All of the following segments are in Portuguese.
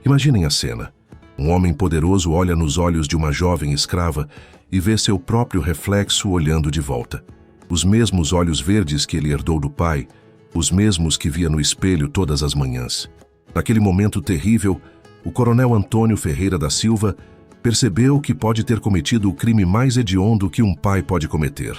Imaginem a cena. Um homem poderoso olha nos olhos de uma jovem escrava e vê seu próprio reflexo olhando de volta. Os mesmos olhos verdes que ele herdou do pai, os mesmos que via no espelho todas as manhãs. Naquele momento terrível, o coronel Antônio Ferreira da Silva percebeu que pode ter cometido o crime mais hediondo que um pai pode cometer.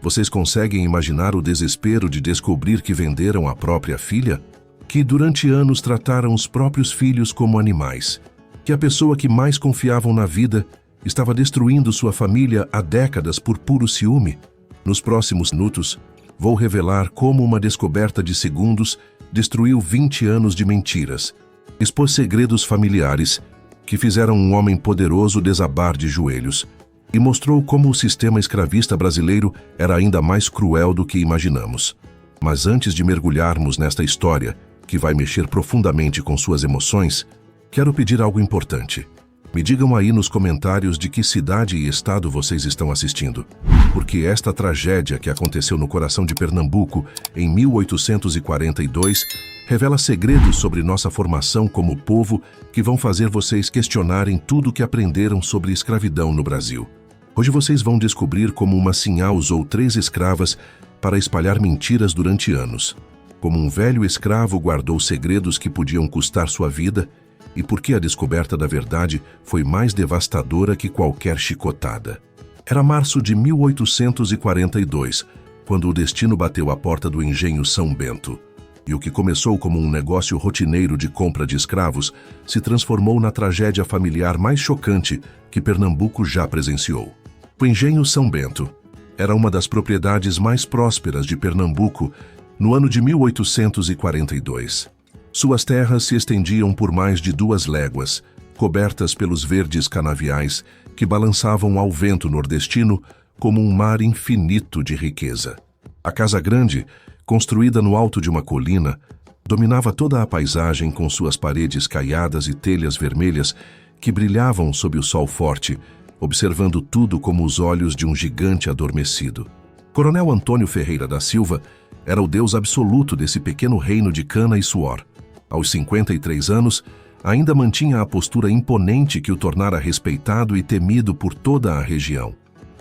Vocês conseguem imaginar o desespero de descobrir que venderam a própria filha? Que durante anos trataram os próprios filhos como animais? Que a pessoa que mais confiavam na vida estava destruindo sua família há décadas por puro ciúme? Nos próximos minutos, vou revelar como uma descoberta de segundos destruiu 20 anos de mentiras, expôs segredos familiares que fizeram um homem poderoso desabar de joelhos e mostrou como o sistema escravista brasileiro era ainda mais cruel do que imaginamos. Mas antes de mergulharmos nesta história, que vai mexer profundamente com suas emoções, quero pedir algo importante. Me digam aí nos comentários de que cidade e estado vocês estão assistindo, porque esta tragédia que aconteceu no coração de Pernambuco em 1842 revela segredos sobre nossa formação como povo que vão fazer vocês questionarem tudo o que aprenderam sobre escravidão no Brasil. Hoje vocês vão descobrir como uma sinhá usou 3 escravas para espalhar mentiras durante anos, como um velho escravo guardou segredos que podiam custar sua vida e por que a descoberta da verdade foi mais devastadora que qualquer chicotada. Era março de 1842, quando o destino bateu à porta do engenho São Bento. E o que começou como um negócio rotineiro de compra de escravos se transformou na tragédia familiar mais chocante que Pernambuco já presenciou. O engenho São Bento era uma das propriedades mais prósperas de Pernambuco no ano de 1842. Suas terras se estendiam por mais de 2 léguas, cobertas pelos verdes canaviais que balançavam ao vento nordestino como um mar infinito de riqueza. A Casa Grande, construída no alto de uma colina, dominava toda a paisagem com suas paredes caiadas e telhas vermelhas que brilhavam sob o sol forte, observando tudo como os olhos de um gigante adormecido. Coronel Antônio Ferreira da Silva era o deus absoluto desse pequeno reino de cana e suor. Aos 53 anos, ainda mantinha a postura imponente que o tornara respeitado e temido por toda a região.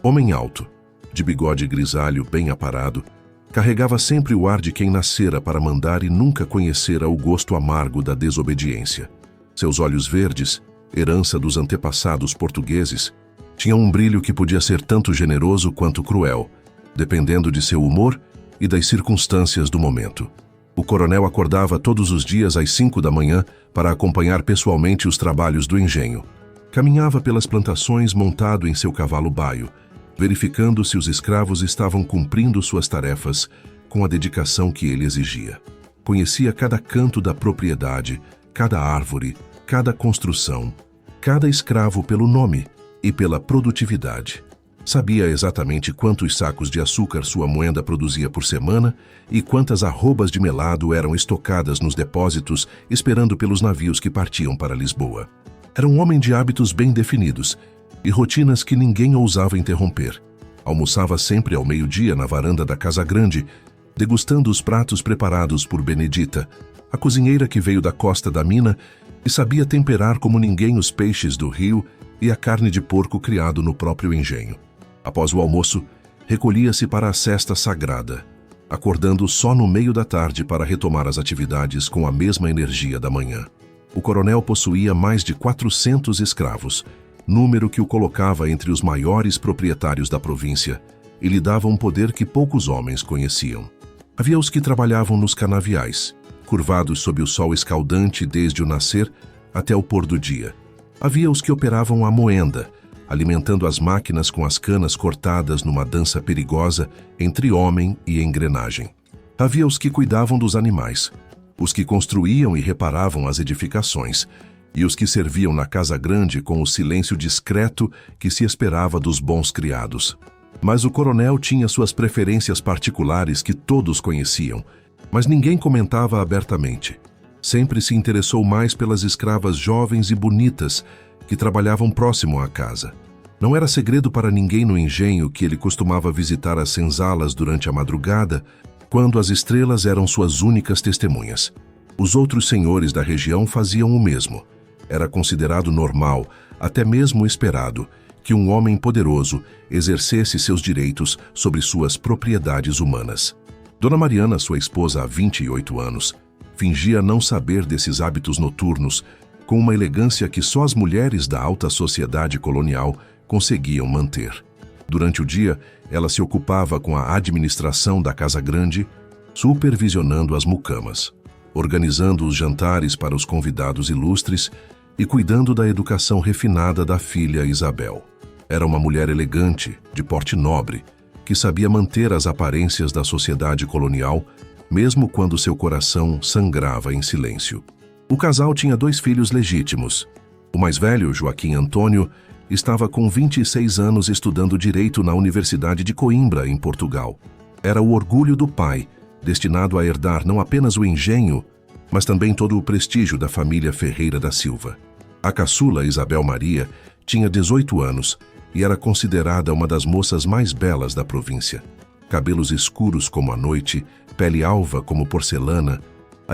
Homem alto, de bigode grisalho bem aparado, carregava sempre o ar de quem nascera para mandar e nunca conhecera o gosto amargo da desobediência. Seus olhos verdes, herança dos antepassados portugueses, tinham um brilho que podia ser tanto generoso quanto cruel, dependendo de seu humor e das circunstâncias do momento. O coronel acordava todos os dias às 5 da manhã para acompanhar pessoalmente os trabalhos do engenho. Caminhava pelas plantações montado em seu cavalo baio, verificando se os escravos estavam cumprindo suas tarefas com a dedicação que ele exigia. Conhecia cada canto da propriedade, cada árvore, cada construção, cada escravo pelo nome e pela produtividade. Sabia exatamente quantos sacos de açúcar sua moenda produzia por semana e quantas arrobas de melado eram estocadas nos depósitos esperando pelos navios que partiam para Lisboa. Era um homem de hábitos bem definidos e rotinas que ninguém ousava interromper. Almoçava sempre ao meio-dia na varanda da Casa Grande, degustando os pratos preparados por Benedita, a cozinheira que veio da costa da mina e sabia temperar como ninguém os peixes do rio e a carne de porco criado no próprio engenho. Após o almoço, recolhia-se para a sesta sagrada, acordando só no meio da tarde para retomar as atividades com a mesma energia da manhã. O coronel possuía mais de 400 escravos, número que o colocava entre os maiores proprietários da província e lhe dava um poder que poucos homens conheciam. Havia os que trabalhavam nos canaviais, curvados sob o sol escaldante desde o nascer até o pôr do dia. Havia os que operavam a moenda, alimentando as máquinas com as canas cortadas numa dança perigosa entre homem e engrenagem. Havia os que cuidavam dos animais, os que construíam e reparavam as edificações, e os que serviam na Casa Grande com o silêncio discreto que se esperava dos bons criados. Mas o coronel tinha suas preferências particulares que todos conheciam, mas ninguém comentava abertamente. Sempre se interessou mais pelas escravas jovens e bonitas que trabalhavam próximo à casa. Não era segredo para ninguém no engenho que ele costumava visitar as senzalas durante a madrugada, quando as estrelas eram suas únicas testemunhas. Os outros senhores da região faziam o mesmo. Era considerado normal, até mesmo esperado, que um homem poderoso exercesse seus direitos sobre suas propriedades humanas. Dona Mariana, sua esposa há 28 anos, fingia não saber desses hábitos noturnos, com uma elegância que só as mulheres da alta sociedade colonial conseguiam manter. Durante o dia, ela se ocupava com a administração da Casa Grande, supervisionando as mucamas, organizando os jantares para os convidados ilustres e cuidando da educação refinada da filha Isabel. Era uma mulher elegante, de porte nobre, que sabia manter as aparências da sociedade colonial, mesmo quando seu coração sangrava em silêncio. O casal tinha 2 filhos legítimos. O mais velho, Joaquim Antônio, estava com 26 anos estudando Direito na Universidade de Coimbra, em Portugal. Era o orgulho do pai, destinado a herdar não apenas o engenho, mas também todo o prestígio da família Ferreira da Silva. A caçula, Isabel Maria, tinha 18 anos e era considerada uma das moças mais belas da província. Cabelos escuros como a noite, pele alva como porcelana,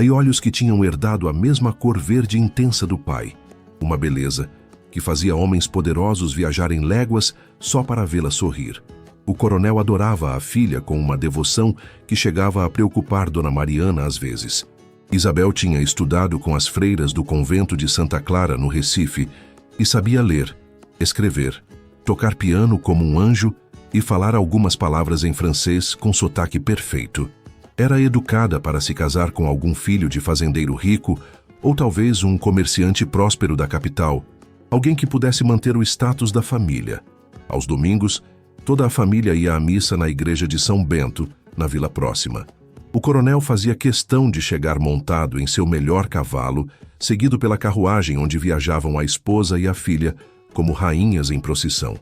e olhos que tinham herdado a mesma cor verde intensa do pai. Uma beleza que fazia homens poderosos viajarem léguas só para vê-la sorrir. O coronel adorava a filha com uma devoção que chegava a preocupar Dona Mariana às vezes. Isabel tinha estudado com as freiras do convento de Santa Clara, no Recife, e sabia ler, escrever, tocar piano como um anjo e falar algumas palavras em francês com sotaque perfeito. Era educada para se casar com algum filho de fazendeiro rico ou talvez um comerciante próspero da capital, alguém que pudesse manter o status da família. Aos domingos, toda a família ia à missa na igreja de São Bento, na vila próxima. O coronel fazia questão de chegar montado em seu melhor cavalo, seguido pela carruagem onde viajavam a esposa e a filha, como rainhas em procissão.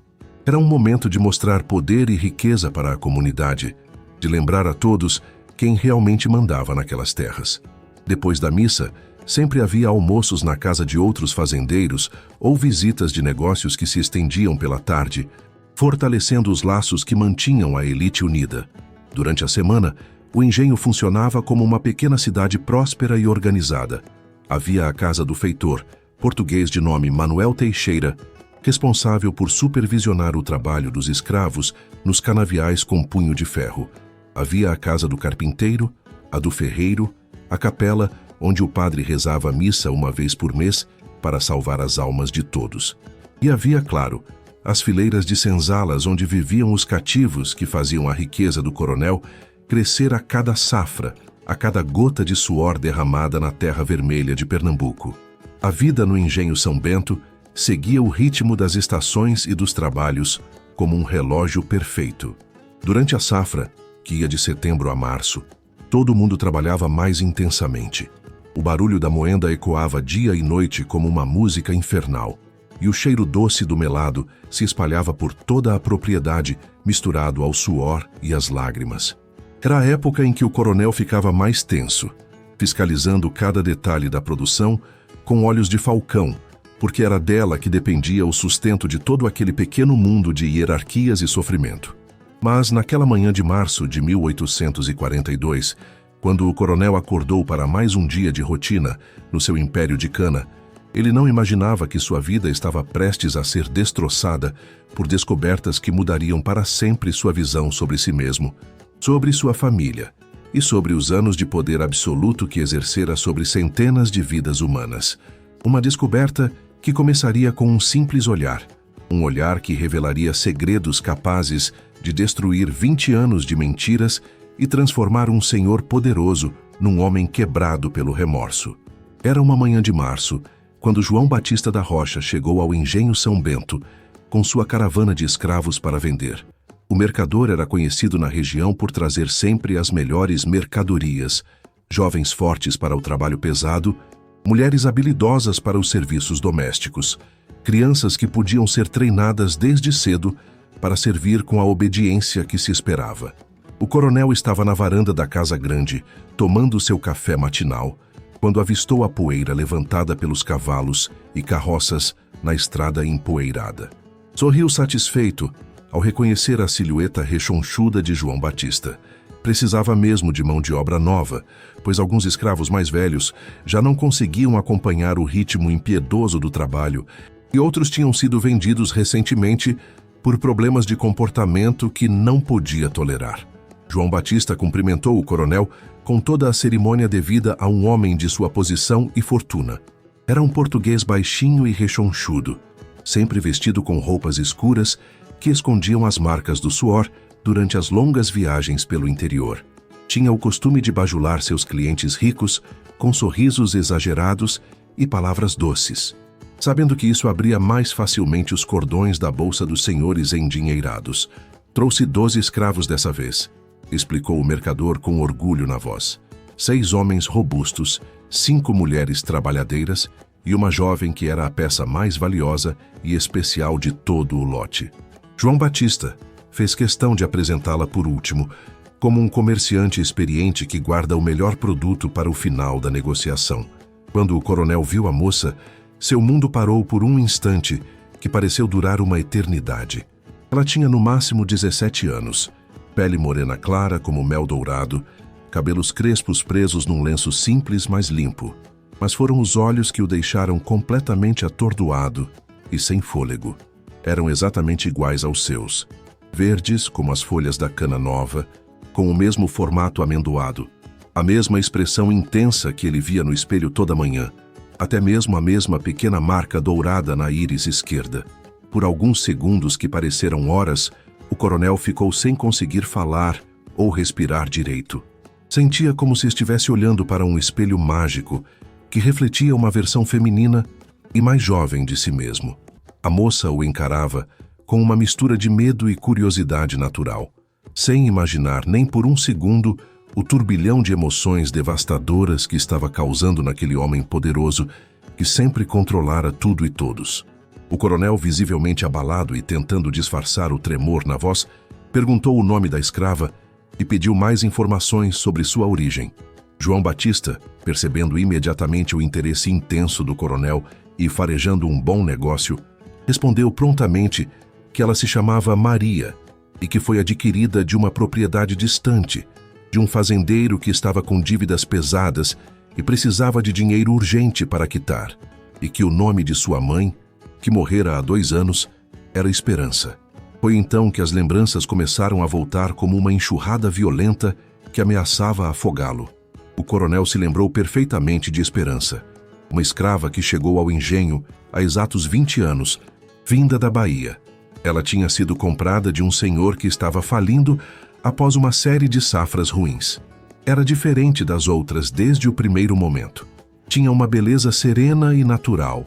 Era um momento de mostrar poder e riqueza para a comunidade, de lembrar a todos quem realmente mandava naquelas terras. Depois da missa, sempre havia almoços na casa de outros fazendeiros ou visitas de negócios que se estendiam pela tarde, fortalecendo os laços que mantinham a elite unida. Durante a semana, o engenho funcionava como uma pequena cidade próspera e organizada. Havia a casa do feitor, português de nome Manuel Teixeira, responsável por supervisionar o trabalho dos escravos nos canaviais com punho de ferro. Havia a casa do carpinteiro, a do ferreiro, a capela, onde o padre rezava a missa uma vez por mês para salvar as almas de todos. E havia, claro, as fileiras de senzalas onde viviam os cativos que faziam a riqueza do coronel crescer a cada safra, a cada gota de suor derramada na terra vermelha de Pernambuco. A vida no engenho São Bento seguia o ritmo das estações e dos trabalhos como um relógio perfeito. Durante a safra, que ia de setembro a março, todo mundo trabalhava mais intensamente. O barulho da moenda ecoava dia e noite como uma música infernal, e o cheiro doce do melado se espalhava por toda a propriedade, misturado ao suor e às lágrimas. Era a época em que o coronel ficava mais tenso, fiscalizando cada detalhe da produção com olhos de falcão, porque era dela que dependia o sustento de todo aquele pequeno mundo de hierarquias e sofrimento. Mas naquela manhã de março de 1842, quando o coronel acordou para mais um dia de rotina no seu império de cana, ele não imaginava que sua vida estava prestes a ser destroçada por descobertas que mudariam para sempre sua visão sobre si mesmo, sobre sua família e sobre os anos de poder absoluto que exercera sobre centenas de vidas humanas. Uma descoberta que começaria com um simples olhar, um olhar que revelaria segredos capazes de destruir 20 anos de mentiras e transformar um senhor poderoso num homem quebrado pelo remorso. Era uma manhã de março, quando João Batista da Rocha chegou ao engenho São Bento, com sua caravana de escravos para vender. O mercador era conhecido na região por trazer sempre as melhores mercadorias, jovens fortes para o trabalho pesado, mulheres habilidosas para os serviços domésticos, crianças que podiam ser treinadas desde cedo para servir com a obediência que se esperava. O coronel estava na varanda da Casa Grande, tomando seu café matinal, quando avistou a poeira levantada pelos cavalos e carroças na estrada empoeirada. Sorriu satisfeito ao reconhecer a silhueta rechonchuda de João Batista, Precisava mesmo de mão de obra nova, pois alguns escravos mais velhos já não conseguiam acompanhar o ritmo impiedoso do trabalho e outros tinham sido vendidos recentemente por problemas de comportamento que não podia tolerar. João Batista cumprimentou o coronel com toda a cerimônia devida a um homem de sua posição e fortuna. Era um português baixinho e rechonchudo, sempre vestido com roupas escuras que escondiam as marcas do suor durante as longas viagens pelo interior. Tinha o costume de bajular seus clientes ricos com sorrisos exagerados e palavras doces, sabendo que isso abria mais facilmente os cordões da bolsa dos senhores endinheirados. Trouxe 12 escravos dessa vez, explicou o mercador com orgulho na voz. 6 homens robustos, 5 mulheres trabalhadeiras e uma jovem que era a peça mais valiosa e especial de todo o lote. João Batista fez questão de apresentá-la por último, como um comerciante experiente que guarda o melhor produto para o final da negociação. Quando o coronel viu a moça, seu mundo parou por um instante que pareceu durar uma eternidade. Ela tinha no máximo 17 anos, pele morena clara como mel dourado, cabelos crespos presos num lenço simples, mas limpo. Mas foram os olhos que o deixaram completamente atordoado e sem fôlego. Eram exatamente iguais aos seus, verdes como as folhas da cana nova, com o mesmo formato amendoado, a mesma expressão intensa que ele via no espelho toda manhã, até mesmo a mesma pequena marca dourada na íris esquerda. Por alguns segundos que pareceram horas, o coronel ficou sem conseguir falar ou respirar direito. Sentia como se estivesse olhando para um espelho mágico que refletia uma versão feminina e mais jovem de si mesmo. A moça o encarava com uma mistura de medo e curiosidade natural, sem imaginar nem por um segundo o turbilhão de emoções devastadoras que estava causando naquele homem poderoso que sempre controlara tudo e todos. O coronel, visivelmente abalado e tentando disfarçar o tremor na voz, perguntou o nome da escrava e pediu mais informações sobre sua origem. João Batista, percebendo imediatamente o interesse intenso do coronel e farejando um bom negócio, respondeu prontamente que ela se chamava Maria e que foi adquirida de uma propriedade distante, de um fazendeiro que estava com dívidas pesadas e precisava de dinheiro urgente para quitar, e que o nome de sua mãe, que morrera há 2 anos, era Esperança. Foi então que as lembranças começaram a voltar como uma enxurrada violenta que ameaçava afogá-lo. O coronel se lembrou perfeitamente de Esperança, uma escrava que chegou ao engenho há exatos 20 anos, vinda da Bahia. Ela tinha sido comprada de um senhor que estava falindo após uma série de safras ruins. Era diferente das outras desde o primeiro momento. Tinha uma beleza serena e natural,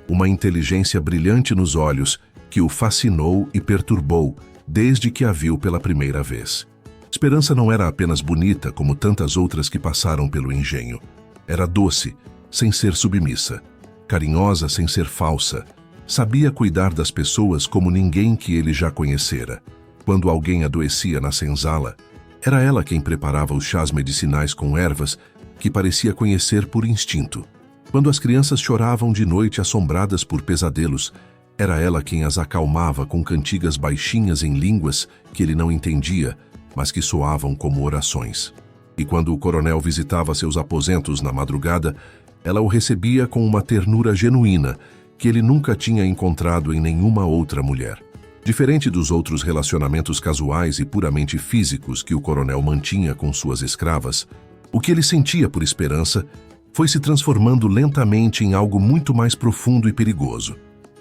uma inteligência brilhante nos olhos que o fascinou e perturbou desde que a viu pela primeira vez. Esperança não era apenas bonita como tantas outras que passaram pelo engenho. Era doce, sem ser submissa, carinhosa sem ser falsa. Sabia cuidar das pessoas como ninguém que ele já conhecera. Quando alguém adoecia na senzala, era ela quem preparava os chás medicinais com ervas que parecia conhecer por instinto. Quando as crianças choravam de noite assombradas por pesadelos, era ela quem as acalmava com cantigas baixinhas em línguas que ele não entendia, mas que soavam como orações. E quando o coronel visitava seus aposentos na madrugada, ela o recebia com uma ternura genuína que ele nunca tinha encontrado em nenhuma outra mulher. Diferente dos outros relacionamentos casuais e puramente físicos que o coronel mantinha com suas escravas, o que ele sentia por Esperança foi se transformando lentamente em algo muito mais profundo e perigoso.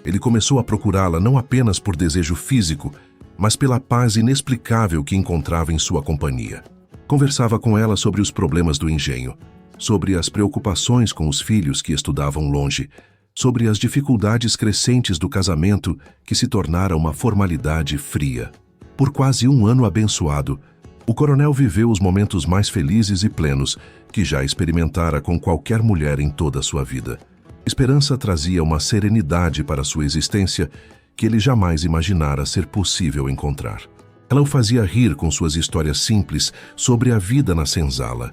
Ele começou a procurá-la não apenas por desejo físico, mas pela paz inexplicável que encontrava em sua companhia. Conversava com ela sobre os problemas do engenho, sobre as preocupações com os filhos que estudavam longe, sobre as dificuldades crescentes do casamento que se tornara uma formalidade fria. Por quase 1 ano abençoado, o coronel viveu os momentos mais felizes e plenos que já experimentara com qualquer mulher em toda a sua vida. Esperança trazia uma serenidade para sua existência que ele jamais imaginara ser possível encontrar. Ela o fazia rir com suas histórias simples sobre a vida na senzala,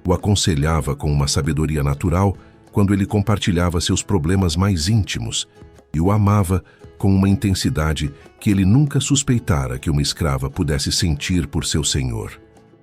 o aconselhava com uma sabedoria natural quando ele compartilhava seus problemas mais íntimos e o amava com uma intensidade que ele nunca suspeitara que uma escrava pudesse sentir por seu senhor.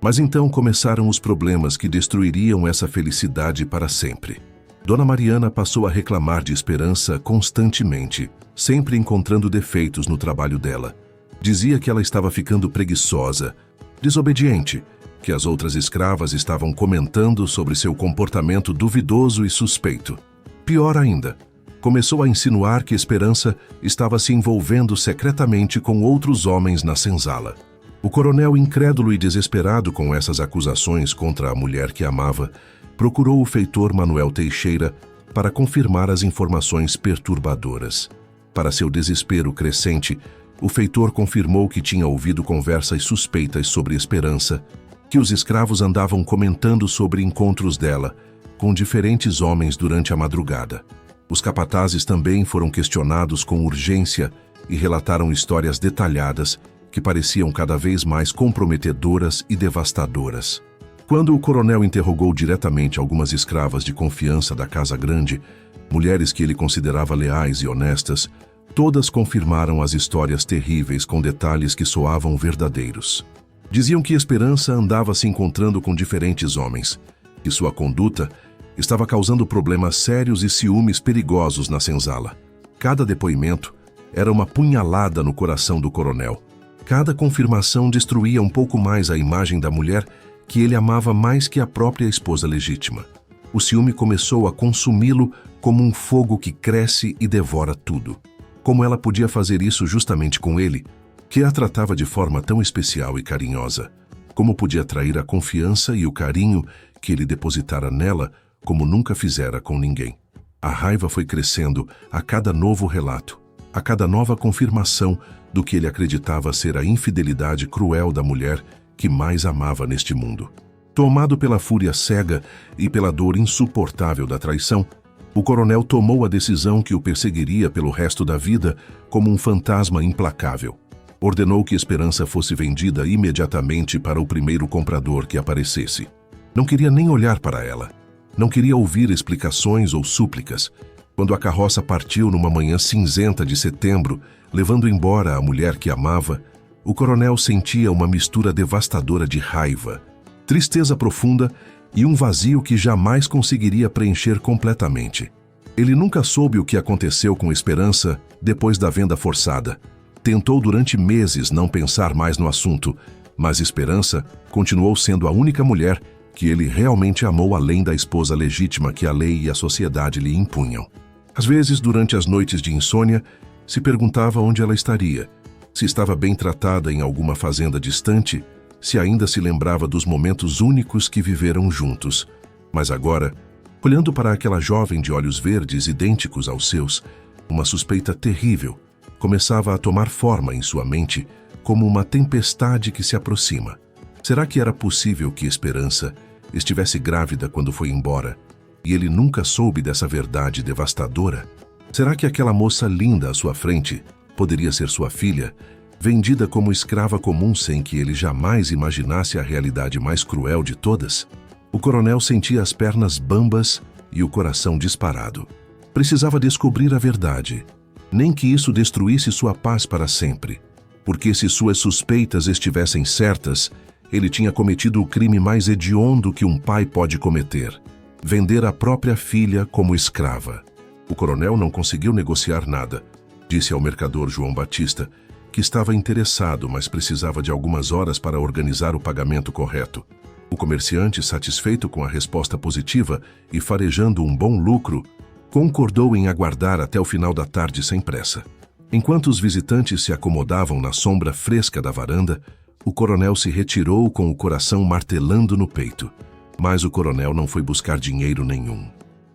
Mas então começaram os problemas que destruiriam essa felicidade para sempre. Dona Mariana passou a reclamar de Esperança constantemente, sempre encontrando defeitos no trabalho dela. Dizia que ela estava ficando preguiçosa, desobediente, que as outras escravas estavam comentando sobre seu comportamento duvidoso e suspeito. Pior ainda, começou a insinuar que Esperança estava se envolvendo secretamente com outros homens na senzala. O coronel, incrédulo e desesperado com essas acusações contra a mulher que amava, procurou o feitor Manuel Teixeira para confirmar as informações perturbadoras. Para seu desespero crescente, o feitor confirmou que tinha ouvido conversas suspeitas sobre Esperança, que os escravos andavam comentando sobre encontros dela com diferentes homens durante a madrugada. Os capatazes também foram questionados com urgência e relataram histórias detalhadas que pareciam cada vez mais comprometedoras e devastadoras. Quando o coronel interrogou diretamente algumas escravas de confiança da Casa Grande, mulheres que ele considerava leais e honestas, todas confirmaram as histórias terríveis com detalhes que soavam verdadeiros. Diziam que Esperança andava se encontrando com diferentes homens, que sua conduta estava causando problemas sérios e ciúmes perigosos na senzala. Cada depoimento era uma punhalada no coração do coronel. Cada confirmação destruía um pouco mais a imagem da mulher que ele amava mais que a própria esposa legítima. O ciúme começou a consumi-lo como um fogo que cresce e devora tudo. Como ela podia fazer isso justamente com ele, que a tratava de forma tão especial e carinhosa? Como podia atrair a confiança e o carinho que ele depositara nela como nunca fizera com ninguém? A raiva foi crescendo a cada novo relato, a cada nova confirmação do que ele acreditava ser a infidelidade cruel da mulher que mais amava neste mundo. Tomado pela fúria cega e pela dor insuportável da traição, o coronel tomou a decisão que o perseguiria pelo resto da vida como um fantasma implacável. Ordenou que Esperança fosse vendida imediatamente para o primeiro comprador que aparecesse. Não queria nem olhar para ela. Não queria ouvir explicações ou súplicas. Quando a carroça partiu numa manhã cinzenta de setembro, levando embora a mulher que amava, o coronel sentia uma mistura devastadora de raiva, tristeza profunda e um vazio que jamais conseguiria preencher completamente. Ele nunca soube o que aconteceu com Esperança depois da venda forçada. Tentou durante meses não pensar mais no assunto, mas Esperança continuou sendo a única mulher que ele realmente amou além da esposa legítima que a lei e a sociedade lhe impunham. Às vezes, durante as noites de insônia, se perguntava onde ela estaria, se estava bem tratada em alguma fazenda distante, se ainda se lembrava dos momentos únicos que viveram juntos. Mas agora, olhando para aquela jovem de olhos verdes idênticos aos seus, uma suspeita terrível começava a tomar forma em sua mente como uma tempestade que se aproxima. Será que era possível que Esperança estivesse grávida quando foi embora e ele nunca soube dessa verdade devastadora? Será que aquela moça linda à sua frente poderia ser sua filha, vendida como escrava comum sem que ele jamais imaginasse a realidade mais cruel de todas? O coronel sentia as pernas bambas e o coração disparado. Precisava descobrir a verdade, nem que isso destruísse sua paz para sempre, porque se suas suspeitas estivessem certas, ele tinha cometido o crime mais hediondo que um pai pode cometer: vender a própria filha como escrava. O coronel não conseguiu negociar nada. Disse ao mercador João Batista que estava interessado, mas precisava de algumas horas para organizar o pagamento correto. O comerciante, satisfeito com a resposta positiva e farejando um bom lucro, concordou em aguardar até o final da tarde sem pressa. Enquanto os visitantes se acomodavam na sombra fresca da varanda, o coronel se retirou com o coração martelando no peito. Mas o coronel não foi buscar dinheiro nenhum.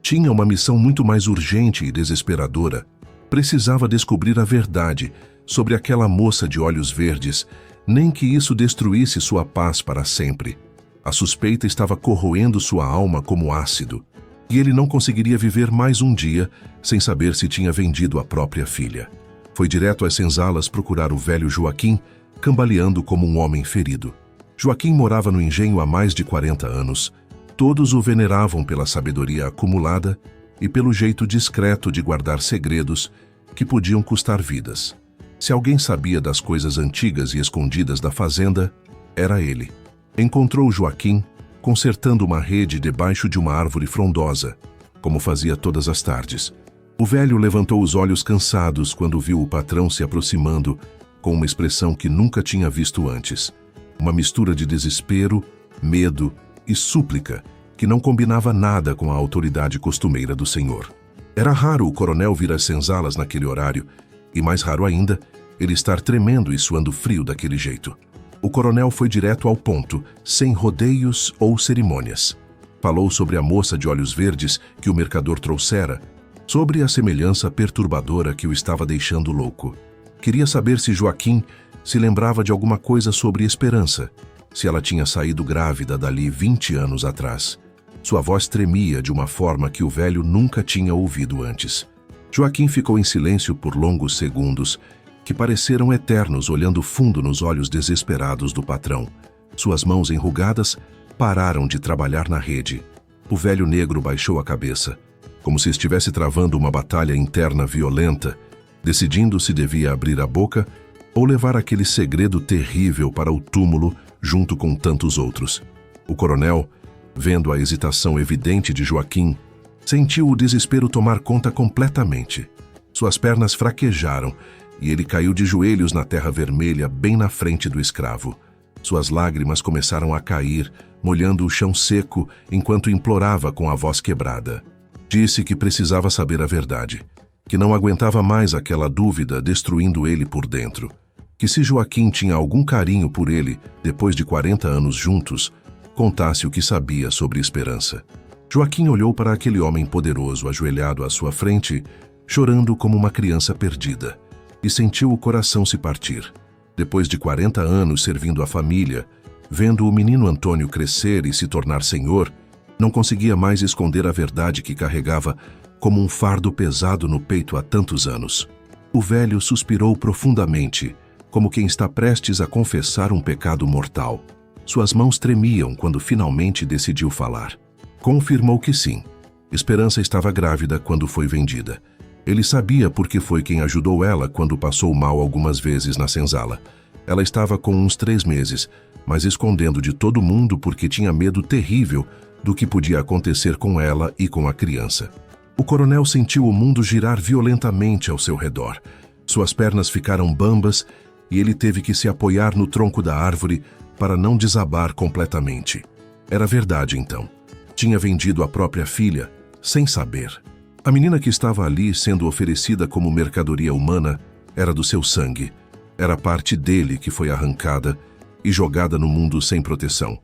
Tinha uma missão muito mais urgente e desesperadora. Precisava descobrir a verdade sobre aquela moça de olhos verdes, nem que isso destruísse sua paz para sempre. A suspeita estava corroendo sua alma como ácido, e ele não conseguiria viver mais um dia sem saber se tinha vendido a própria filha. Foi direto às senzalas procurar o velho Joaquim, cambaleando como um homem ferido. Joaquim morava no engenho há mais de 40 anos. Todos o veneravam pela sabedoria acumulada e pelo jeito discreto de guardar segredos que podiam custar vidas. Se alguém sabia das coisas antigas e escondidas da fazenda, era ele. Encontrou Joaquim consertando uma rede debaixo de uma árvore frondosa, como fazia todas as tardes. O velho levantou os olhos cansados quando viu o patrão se aproximando com uma expressão que nunca tinha visto antes. Uma mistura de desespero, medo e súplica que não combinava nada com a autoridade costumeira do senhor. Era raro o coronel vir às senzalas naquele horário e, mais raro ainda, ele estar tremendo e suando frio daquele jeito. O coronel foi direto ao ponto, sem rodeios ou cerimônias. Falou sobre a moça de olhos verdes que o mercador trouxera, sobre a semelhança perturbadora que o estava deixando louco. Queria saber se Joaquim se lembrava de alguma coisa sobre Esperança, se ela tinha saído grávida dali 20 anos atrás. Sua voz tremia de uma forma que o velho nunca tinha ouvido antes. Joaquim ficou em silêncio por longos segundos, que pareceram eternos, olhando fundo nos olhos desesperados do patrão. Suas mãos enrugadas pararam de trabalhar na rede. O velho negro baixou a cabeça, como se estivesse travando uma batalha interna violenta, decidindo se devia abrir a boca ou levar aquele segredo terrível para o túmulo junto com tantos outros. O coronel, vendo a hesitação evidente de Joaquim, sentiu o desespero tomar conta completamente. Suas pernas fraquejaram e ele caiu de joelhos na terra vermelha bem na frente do escravo. Suas lágrimas começaram a cair, molhando o chão seco enquanto implorava com a voz quebrada. Disse que precisava saber a verdade, que não aguentava mais aquela dúvida destruindo ele por dentro, que se Joaquim tinha algum carinho por ele, depois de 40 anos juntos, contasse o que sabia sobre Esperança. Joaquim olhou para aquele homem poderoso ajoelhado à sua frente, chorando como uma criança perdida, e sentiu o coração se partir. Depois de 40 anos servindo a família, vendo o menino Antônio crescer e se tornar senhor, não conseguia mais esconder a verdade que carregava como um fardo pesado no peito há tantos anos. O velho suspirou profundamente, como quem está prestes a confessar um pecado mortal. Suas mãos tremiam quando finalmente decidiu falar. Confirmou que sim. Esperança estava grávida quando foi vendida. Ele sabia porque foi quem ajudou ela quando passou mal algumas vezes na senzala. Ela estava com uns 3 meses, mas escondendo de todo mundo porque tinha medo terrível do que podia acontecer com ela e com a criança. O coronel sentiu o mundo girar violentamente ao seu redor. Suas pernas ficaram bambas e ele teve que se apoiar no tronco da árvore para não desabar completamente. Era verdade, então. Tinha vendido a própria filha, sem saber. A menina que estava ali sendo oferecida como mercadoria humana era do seu sangue. Era parte dele que foi arrancada e jogada no mundo sem proteção.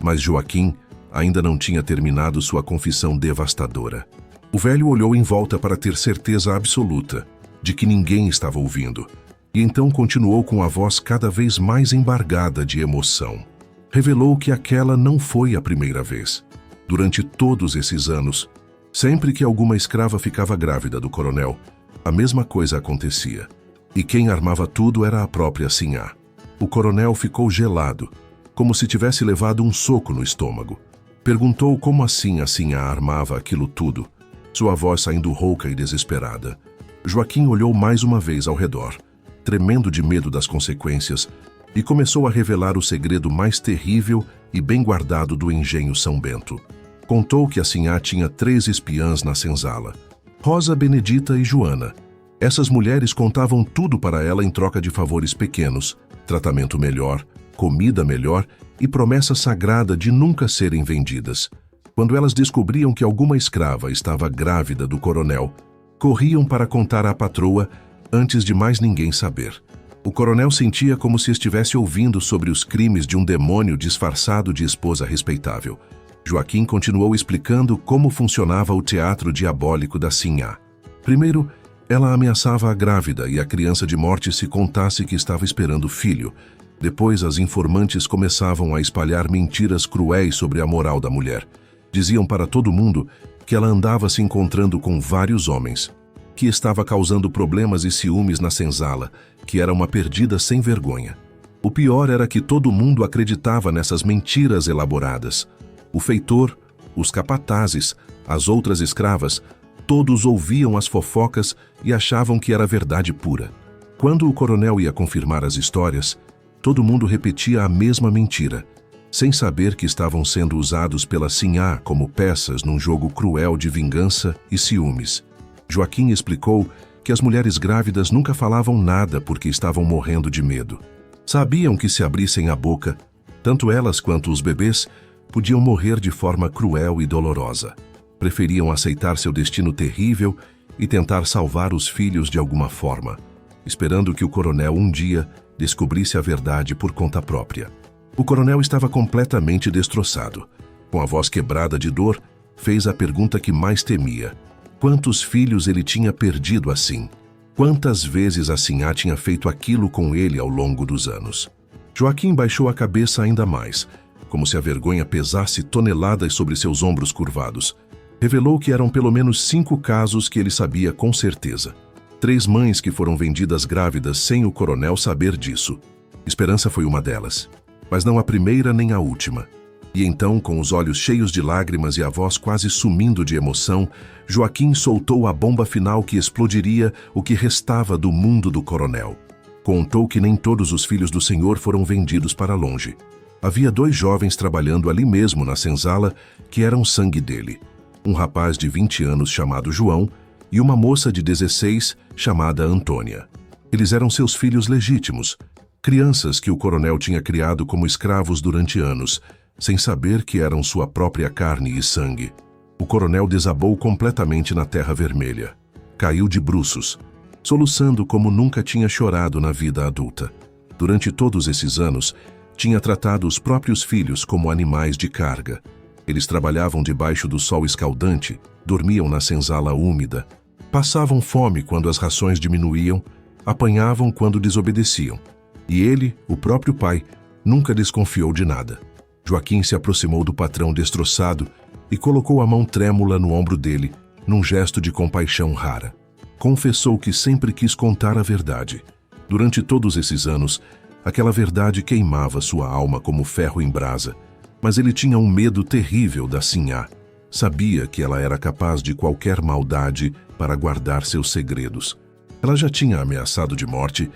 Mas Joaquim ainda não tinha terminado sua confissão devastadora. O velho olhou em volta para ter certeza absoluta de que ninguém estava ouvindo, e então continuou com a voz cada vez mais embargada de emoção. Revelou que aquela não foi a primeira vez. Durante todos esses anos, sempre que alguma escrava ficava grávida do coronel, a mesma coisa acontecia. E quem armava tudo era a própria Sinhá. O coronel ficou gelado, como se tivesse levado um soco no estômago. Perguntou como assim a Sinhá armava aquilo tudo, sua voz saindo rouca e desesperada. Joaquim olhou mais uma vez ao redor, tremendo de medo das consequências, e começou a revelar o segredo mais terrível e bem guardado do engenho São Bento. Contou que a Sinhá tinha 3 espiãs na senzala, Rosa, Benedita e Joana. Essas mulheres contavam tudo para ela em troca de favores pequenos, tratamento melhor, comida melhor e promessa sagrada de nunca serem vendidas. Quando elas descobriam que alguma escrava estava grávida do coronel, corriam para contar à patroa antes de mais ninguém saber. O coronel sentia como se estivesse ouvindo sobre os crimes de um demônio disfarçado de esposa respeitável. Joaquim continuou explicando como funcionava o teatro diabólico da Sinhá. Primeiro, ela ameaçava a grávida e a criança de morte se contasse que estava esperando filho. Depois, as informantes começavam a espalhar mentiras cruéis sobre a moral da mulher. Diziam para todo mundo que ela andava se encontrando com vários homens, que estava causando problemas e ciúmes na senzala, que era uma perdida sem vergonha. O pior era que todo mundo acreditava nessas mentiras elaboradas. O feitor, os capatazes, as outras escravas, todos ouviam as fofocas e achavam que era verdade pura. Quando o coronel ia confirmar as histórias, todo mundo repetia a mesma mentira, sem saber que estavam sendo usados pela Sinhá como peças num jogo cruel de vingança e ciúmes. Joaquim explicou que as mulheres grávidas nunca falavam nada porque estavam morrendo de medo. Sabiam que se abrissem a boca, tanto elas quanto os bebês podiam morrer de forma cruel e dolorosa. Preferiam aceitar seu destino terrível e tentar salvar os filhos de alguma forma, esperando que o coronel um dia descobrisse a verdade por conta própria. O coronel estava completamente destroçado. Com a voz quebrada de dor, fez a pergunta que mais temia. Quantos filhos ele tinha perdido assim? Quantas vezes a Sinhá tinha feito aquilo com ele ao longo dos anos? Joaquim baixou a cabeça ainda mais, como se a vergonha pesasse toneladas sobre seus ombros curvados. Revelou que eram pelo menos 5 casos que ele sabia com certeza. 3 mães que foram vendidas grávidas sem o coronel saber disso. Esperança foi uma delas, mas não a primeira nem a última. E então, com os olhos cheios de lágrimas e a voz quase sumindo de emoção, Joaquim soltou a bomba final que explodiria o que restava do mundo do coronel. Contou que nem todos os filhos do Senhor foram vendidos para longe. Havia 2 jovens trabalhando ali mesmo na senzala que eram sangue dele. Um rapaz de 20 anos chamado João e uma moça de 16 chamada Antônia. Eles eram seus filhos legítimos, crianças que o coronel tinha criado como escravos durante anos, sem saber que eram sua própria carne e sangue. O coronel desabou completamente na terra vermelha. Caiu de bruços, soluçando como nunca tinha chorado na vida adulta. Durante todos esses anos, tinha tratado os próprios filhos como animais de carga. Eles trabalhavam debaixo do sol escaldante, dormiam na senzala úmida, passavam fome quando as rações diminuíam, apanhavam quando desobedeciam. E ele, o próprio pai, nunca desconfiou de nada. Joaquim se aproximou do patrão destroçado e colocou a mão trêmula no ombro dele, num gesto de compaixão rara. Confessou que sempre quis contar a verdade. Durante todos esses anos, aquela verdade queimava sua alma como ferro em brasa, mas ele tinha um medo terrível da Sinhá. Sabia que ela era capaz de qualquer maldade para guardar seus segredos. Ela já tinha ameaçado de morte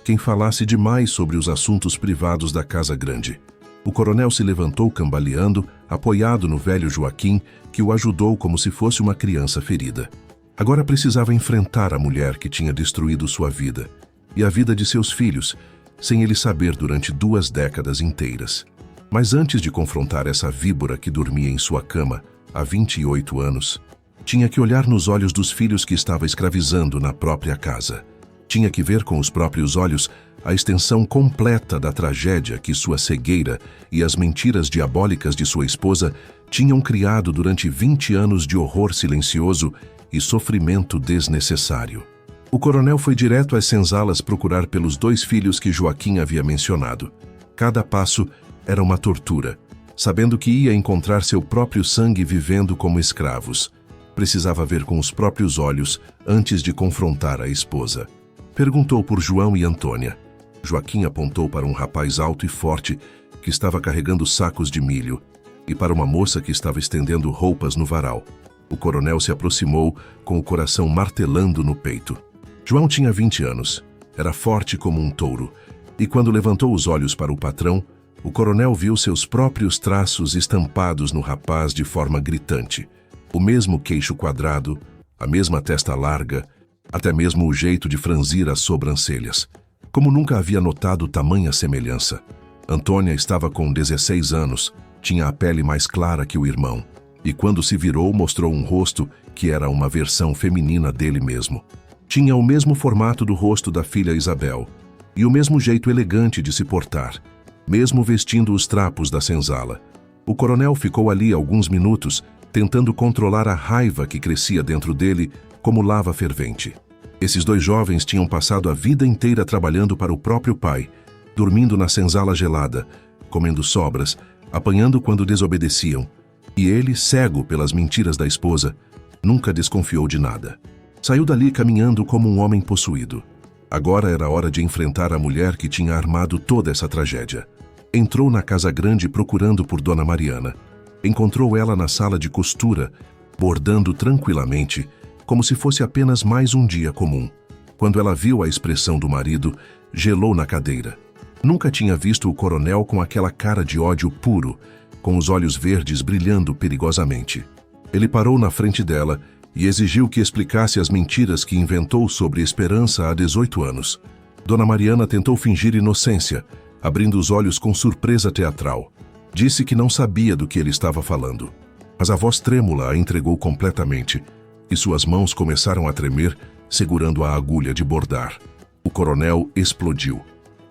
quem falasse demais sobre os assuntos privados da Casa Grande. O coronel se levantou cambaleando, apoiado no velho Joaquim, que o ajudou como se fosse uma criança ferida. Agora precisava enfrentar a mulher que tinha destruído sua vida e a vida de seus filhos, sem ele saber durante 2 décadas inteiras. Mas antes de confrontar essa víbora que dormia em sua cama há 28 anos, tinha que olhar nos olhos dos filhos que estava escravizando na própria casa. Tinha que ver com os próprios olhos a extensão completa da tragédia que sua cegueira e as mentiras diabólicas de sua esposa tinham criado durante 20 anos de horror silencioso e sofrimento desnecessário. O coronel foi direto às senzalas procurar pelos 2 filhos que Joaquim havia mencionado. Cada passo era uma tortura, sabendo que ia encontrar seu próprio sangue vivendo como escravos. Precisava ver com os próprios olhos antes de confrontar a esposa. Perguntou por João e Antônia. Joaquim apontou para um rapaz alto e forte que estava carregando sacos de milho e para uma moça que estava estendendo roupas no varal. O coronel se aproximou com o coração martelando no peito. João tinha 20 anos, era forte como um touro, e quando levantou os olhos para o patrão, o coronel viu seus próprios traços estampados no rapaz de forma gritante. O mesmo queixo quadrado, a mesma testa larga, até mesmo o jeito de franzir as sobrancelhas. Como nunca havia notado tamanha semelhança. Antônia estava com 16 anos, tinha a pele mais clara que o irmão, e quando se virou mostrou um rosto que era uma versão feminina dele mesmo. Tinha o mesmo formato do rosto da filha Isabel, e o mesmo jeito elegante de se portar, mesmo vestindo os trapos da senzala. O coronel ficou ali alguns minutos, tentando controlar a raiva que crescia dentro dele como lava fervente. Esses 2 jovens tinham passado a vida inteira trabalhando para o próprio pai, dormindo na senzala gelada, comendo sobras, apanhando quando desobedeciam. E ele, cego pelas mentiras da esposa, nunca desconfiou de nada. Saiu dali caminhando como um homem possuído. Agora era hora de enfrentar a mulher que tinha armado toda essa tragédia. Entrou na Casa Grande procurando por Dona Mariana. Encontrou ela na sala de costura, bordando tranquilamente, como se fosse apenas mais um dia comum. Quando ela viu a expressão do marido, gelou na cadeira. Nunca tinha visto o coronel com aquela cara de ódio puro, com os olhos verdes brilhando perigosamente. Ele parou na frente dela e exigiu que explicasse as mentiras que inventou sobre Esperança há 18 anos. Dona Mariana tentou fingir inocência, abrindo os olhos com surpresa teatral. Disse que não sabia do que ele estava falando. Mas a voz trêmula a entregou completamente, e suas mãos começaram a tremer, segurando a agulha de bordar. O coronel explodiu.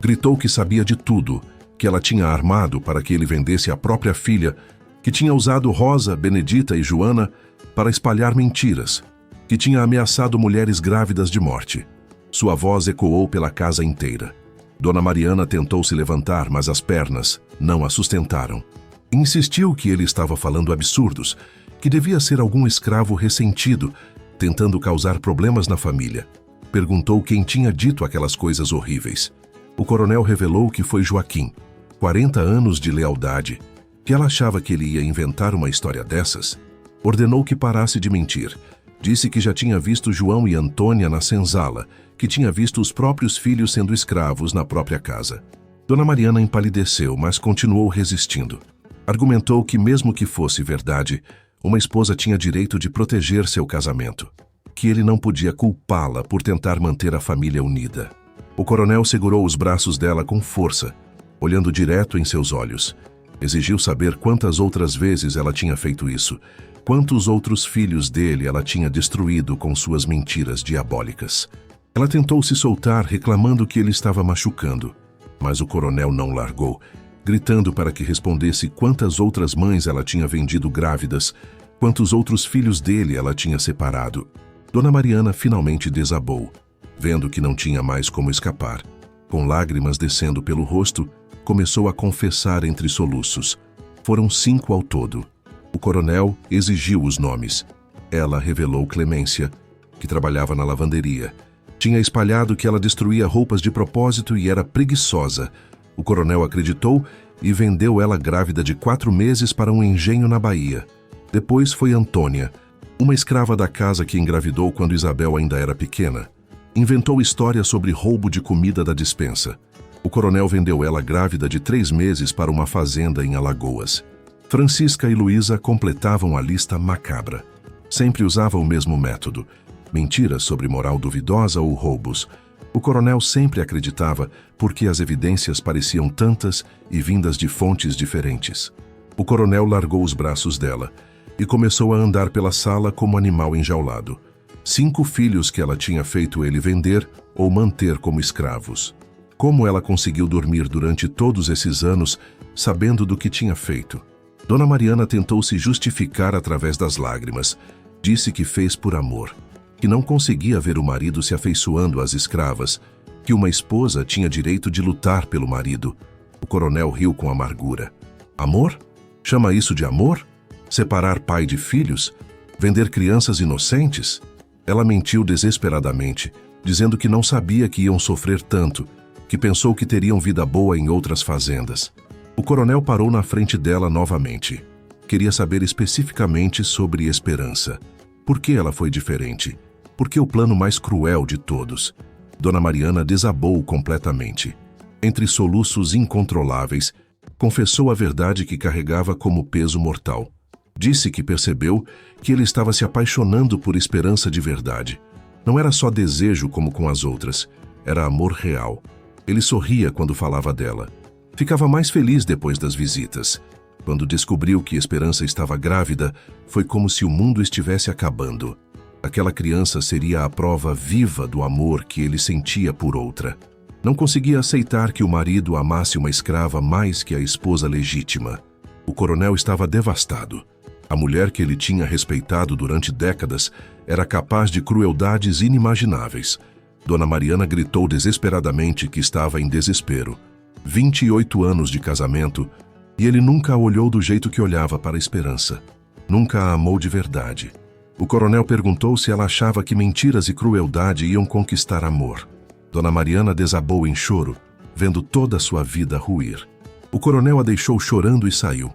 Gritou que sabia de tudo, que ela tinha armado para que ele vendesse a própria filha, que tinha usado Rosa, Benedita e Joana para espalhar mentiras, que tinha ameaçado mulheres grávidas de morte. Sua voz ecoou pela casa inteira. Dona Mariana tentou se levantar, mas as pernas não a sustentaram. Insistiu que ele estava falando absurdos, que devia ser algum escravo ressentido, tentando causar problemas na família. Perguntou quem tinha dito aquelas coisas horríveis. O coronel revelou que foi Joaquim, 40 anos de lealdade, que ela achava que ele ia inventar uma história dessas. Ordenou que parasse de mentir. Disse que já tinha visto João e Antônia na senzala, que tinha visto os próprios filhos sendo escravos na própria casa. Dona Mariana empalideceu, mas continuou resistindo. Argumentou que, mesmo que fosse verdade, uma esposa tinha direito de proteger seu casamento, que ele não podia culpá-la por tentar manter a família unida. O coronel segurou os braços dela com força, olhando direto em seus olhos. Exigiu saber quantas outras vezes ela tinha feito isso, quantos outros filhos dele ela tinha destruído com suas mentiras diabólicas. Ela tentou se soltar, reclamando que ele estava machucando, mas o coronel não largou, gritando para que respondesse quantas outras mães ela tinha vendido grávidas, quantos outros filhos dele ela tinha separado. Dona Mariana finalmente desabou, vendo que não tinha mais como escapar. Com lágrimas descendo pelo rosto, começou a confessar entre soluços. Foram 5 ao todo. O coronel exigiu os nomes. Ela revelou Clemência, que trabalhava na lavanderia. Tinha espalhado que ela destruía roupas de propósito e era preguiçosa. O coronel acreditou e vendeu ela grávida de 4 meses para um engenho na Bahia. Depois foi Antônia, uma escrava da casa que engravidou quando Isabel ainda era pequena. Inventou história sobre roubo de comida da despensa. O coronel vendeu ela grávida de 3 meses para uma fazenda em Alagoas. Francisca e Luísa completavam a lista macabra. Sempre usava o mesmo método: mentiras sobre moral duvidosa ou roubos. O coronel sempre acreditava porque as evidências pareciam tantas e vindas de fontes diferentes. O coronel largou os braços dela e começou a andar pela sala como animal enjaulado. 5 filhos que ela tinha feito ele vender ou manter como escravos. Como ela conseguiu dormir durante todos esses anos, sabendo do que tinha feito? Dona Mariana tentou se justificar através das lágrimas. Disse que fez por amor, que não conseguia ver o marido se afeiçoando às escravas, que uma esposa tinha direito de lutar pelo marido. O coronel riu com amargura. Amor? Chama isso de amor? Separar pai de filhos? Vender crianças inocentes? Ela mentiu desesperadamente, dizendo que não sabia que iam sofrer tanto, que pensou que teriam vida boa em outras fazendas. O coronel parou na frente dela novamente. Queria saber especificamente sobre Esperança. Por que ela foi diferente? Por que o plano mais cruel de todos? Dona Mariana desabou completamente. Entre soluços incontroláveis, confessou a verdade que carregava como peso mortal. Disse que percebeu que ele estava se apaixonando por Esperança de verdade. Não era só desejo como com as outras, era amor real. Ele sorria quando falava dela. Ficava mais feliz depois das visitas. Quando descobriu que Esperança estava grávida, foi como se o mundo estivesse acabando. Aquela criança seria a prova viva do amor que ele sentia por outra. Não conseguia aceitar que o marido amasse uma escrava mais que a esposa legítima. O coronel estava devastado. A mulher que ele tinha respeitado durante décadas era capaz de crueldades inimagináveis. Dona Mariana gritou desesperadamente que estava em desespero. 28 anos de casamento, e ele nunca a olhou do jeito que olhava para a Esperança. Nunca a amou de verdade. O coronel perguntou se ela achava que mentiras e crueldade iam conquistar amor. Dona Mariana desabou em choro, vendo toda a sua vida ruir. O coronel a deixou chorando e saiu.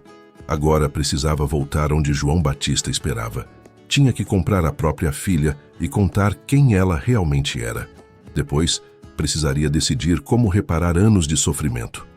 Agora precisava voltar onde João Batista esperava. Tinha que comprar a própria filha e contar quem ela realmente era. Depois, precisaria decidir como reparar anos de sofrimento.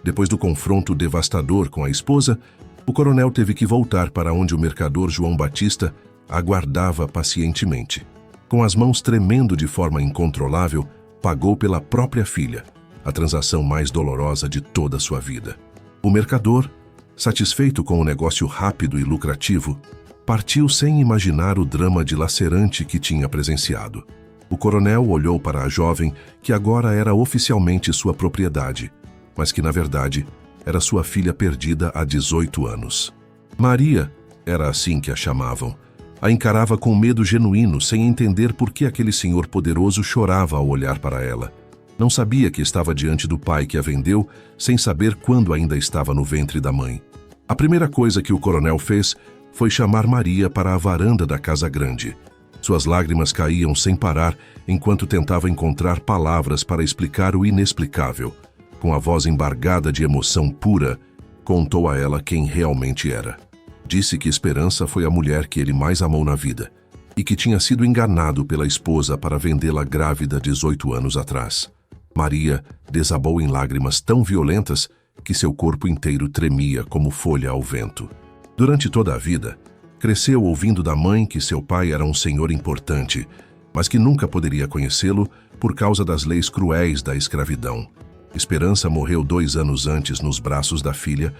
Depois do confronto devastador com a esposa, o coronel teve que voltar para onde o mercador João Batista aguardava pacientemente. Com as mãos tremendo de forma incontrolável, pagou pela própria filha, a transação mais dolorosa de toda a sua vida. O mercador, satisfeito com o negócio rápido e lucrativo, partiu sem imaginar o drama dilacerante que tinha presenciado. O coronel olhou para a jovem que agora era oficialmente sua propriedade, mas que, na verdade, era sua filha perdida há 18 anos. Maria, era assim que a chamavam, a encarava com medo genuíno, sem entender por que aquele senhor poderoso chorava ao olhar para ela. Não sabia que estava diante do pai que a vendeu, sem saber quando ainda estava no ventre da mãe. A primeira coisa que o coronel fez foi chamar Maria para a varanda da casa grande. Suas lágrimas caíam sem parar enquanto tentava encontrar palavras para explicar o inexplicável. Com a voz embargada de emoção pura, contou a ela quem realmente era. Disse que Esperança foi a mulher que ele mais amou na vida e que tinha sido enganado pela esposa para vendê-la grávida 18 anos atrás. Maria desabou em lágrimas tão violentas que seu corpo inteiro tremia como folha ao vento. Durante toda a vida, cresceu ouvindo da mãe que seu pai era um senhor importante, mas que nunca poderia conhecê-lo por causa das leis cruéis da escravidão. Esperança morreu 2 anos antes nos braços da filha,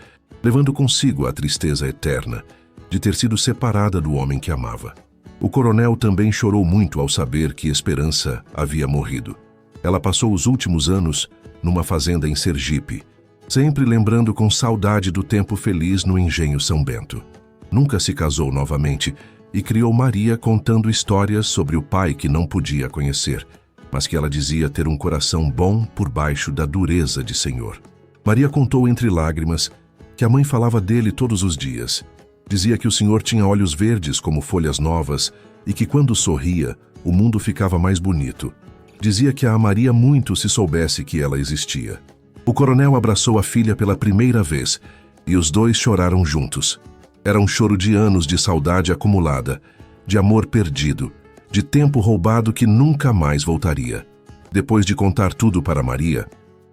levando consigo a tristeza eterna de ter sido separada do homem que amava. O coronel também chorou muito ao saber que Esperança havia morrido. Ela passou os últimos anos numa fazenda em Sergipe, sempre lembrando com saudade do tempo feliz no engenho São Bento. Nunca se casou novamente e criou Maria contando histórias sobre o pai que não podia conhecer, mas que ela dizia ter um coração bom por baixo da dureza de senhor. Maria contou entre lágrimas que a mãe falava dele todos os dias. Dizia que o senhor tinha olhos verdes como folhas novas e que quando sorria, o mundo ficava mais bonito. Dizia que a amaria muito se soubesse que ela existia. O coronel abraçou a filha pela primeira vez e os dois choraram juntos. Era um choro de anos de saudade acumulada, de amor perdido, de tempo roubado que nunca mais voltaria. Depois de contar tudo para Maria,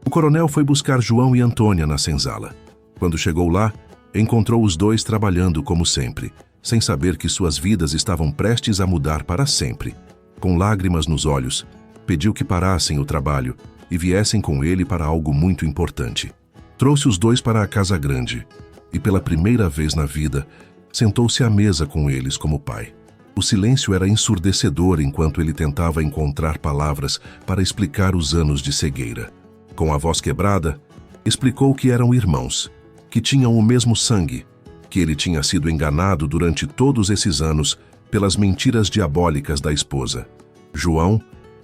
o coronel foi buscar João e Antônia na senzala. Quando chegou lá, encontrou os dois trabalhando como sempre, sem saber que suas vidas estavam prestes a mudar para sempre. Com lágrimas nos olhos, pediu que parassem o trabalho e viessem com ele para algo muito importante. Trouxe os dois para a casa grande e, pela primeira vez na vida, sentou-se à mesa com eles como pai. O silêncio era ensurdecedor enquanto ele tentava encontrar palavras para explicar os anos de cegueira. Com a voz quebrada, explicou que eram irmãos, que tinham o mesmo sangue, que ele tinha sido enganado durante todos esses anos pelas mentiras diabólicas da esposa. João,